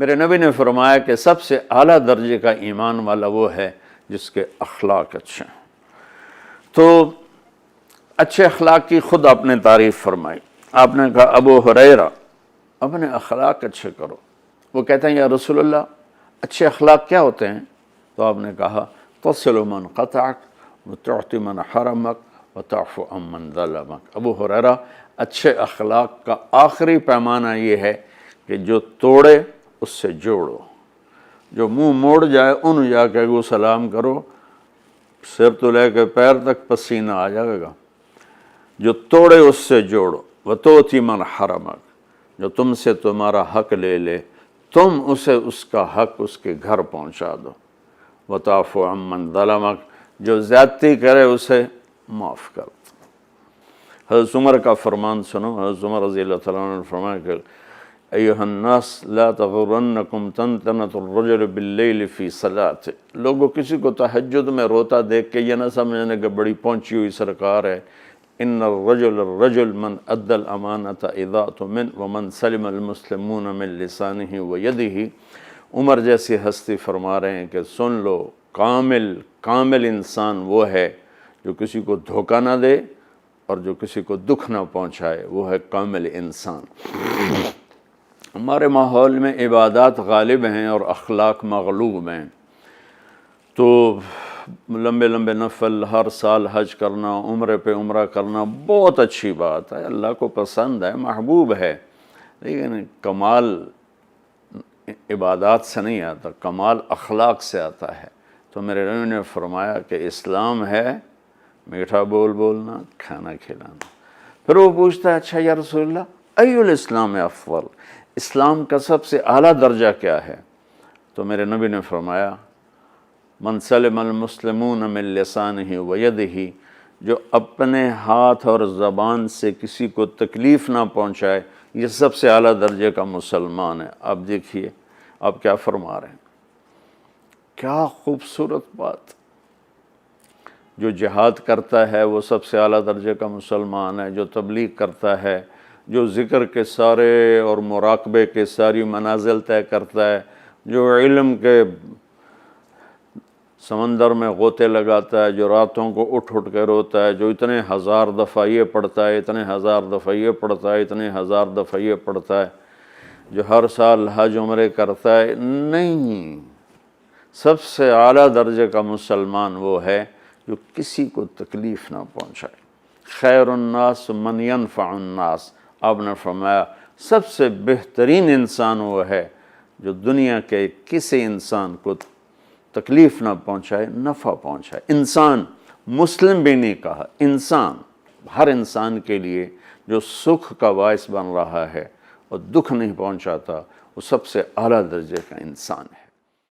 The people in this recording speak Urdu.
میرے نبی نے فرمایا کہ سب سے اعلیٰ درجے کا ایمان والا وہ ہے جس کے اخلاق اچھے ہیں۔ تو اچھے اخلاق کی خود آپ نے تعریف فرمائی۔ آپ نے کہا ابو ہریرہ اپنے اخلاق اچھے کرو۔ وہ کہتے ہیں یا رسول اللہ اچھے اخلاق کیا ہوتے ہیں؟ تو آپ نے کہا تصل من قطعک وتعطی من حرمک وتعفو عن من ظلمک۔ ابو ہریرہ اچھے اخلاق کا آخری پیمانہ یہ ہے کہ جو توڑے اس سے جوڑو، جو منہ موڑ جائے ان جا کے وہ سلام کرو، سر تو لے کے پیر تک پسینہ آ جائے گا۔ جو توڑے اس سے جوڑو، وتعطی من حرمک، جو تم سے تمہارا حق لے لے تم اسے اس کا حق اس کے گھر پہنچا دو، وتعفو عن من ظلمک، جو زیادتی کرے اسے معاف کر دو۔ حضرت عمر کا فرمان سنو۔ حضرت عمر رضی اللہ تعالیٰ عنہ نے فرمایا کہ ایھا الناس لا تغرنکم تنتنۃ الرجل باللیل فی صلاۃہ، لوگوں کسی کو تہجد میں روتا دیکھ کے یہ نہ سمجھنے کہ بڑی پہنچی ہوئی سرکار ہے۔ ان الرجل من ادى الامانۃ اذا اؤتمن ومن سلم المسلمون من لسانہ ویدہ۔ عمر جیسی ہستی فرما رہے ہیں کہ سن لو، کامل انسان وہ ہے جو کسی کو دھوکہ نہ دے اور جو کسی کو دکھ نہ پہنچائے، وہ ہے کامل انسان۔ ہمارے ماحول میں عبادات غالب ہیں اور اخلاق مغلوب ہیں، تو لمبے لمبے نفل ہر سال حج کرنا، عمرے پہ عمرہ کرنا بہت اچھی بات ہے، اللہ کو پسند ہے، محبوب ہے، لیکن کمال عبادات سے نہیں آتا، کمال اخلاق سے آتا ہے۔ تو میرے نبی نے فرمایا کہ اسلام ہے میٹھا بول بولنا، کھانا کھلانا۔ پھر وہ پوچھتا ہے اچھا یا رسول اللہ ای الاسلام افضل، اسلام کا سب سے اعلیٰ درجہ کیا ہے؟ تو میرے نبی نے فرمایا من سلم المسلمون من لسانہ ویدہ، جو اپنے ہاتھ اور زبان سے کسی کو تکلیف نہ پہنچائے، یہ سب سے اعلیٰ درجے کا مسلمان ہے۔ آپ دیکھیے آپ کیا فرما رہے ہیں، کیا خوبصورت بات۔ جو جہاد کرتا ہے وہ سب سے اعلیٰ درجے کا مسلمان ہے، جو تبلیغ کرتا ہے، جو ذکر کے سارے اور مراقبے کے ساری منازل طے کرتا ہے، جو علم کے سمندر میں غوطے لگاتا ہے، جو راتوں کو اٹھ کے روتا ہے، جو اتنے ہزار دفعہ یہ پڑھتا ہے، اتنے ہزار دفعہ یہ پڑھتا ہے، اتنے ہزار دفعہ یہ پڑھتا ہے، جو ہر سال حج عمرے کرتا ہے، نہیں، سب سے اعلیٰ درجے کا مسلمان وہ ہے جو کسی کو تکلیف نہ پہنچائے۔ خیر الناس من ینفع الناس، آپ نے فرمایا سب سے بہترین انسان وہ ہے جو دنیا کے کسی انسان کو تکلیف نہ پہنچائے، نفع پہنچائے۔ انسان، مسلم بھی نہیں کہا، انسان، ہر انسان کے لیے جو سکھ کا باعث بن رہا ہے اور دکھ نہیں پہنچاتا، وہ سب سے اعلیٰ درجے کا انسان ہے۔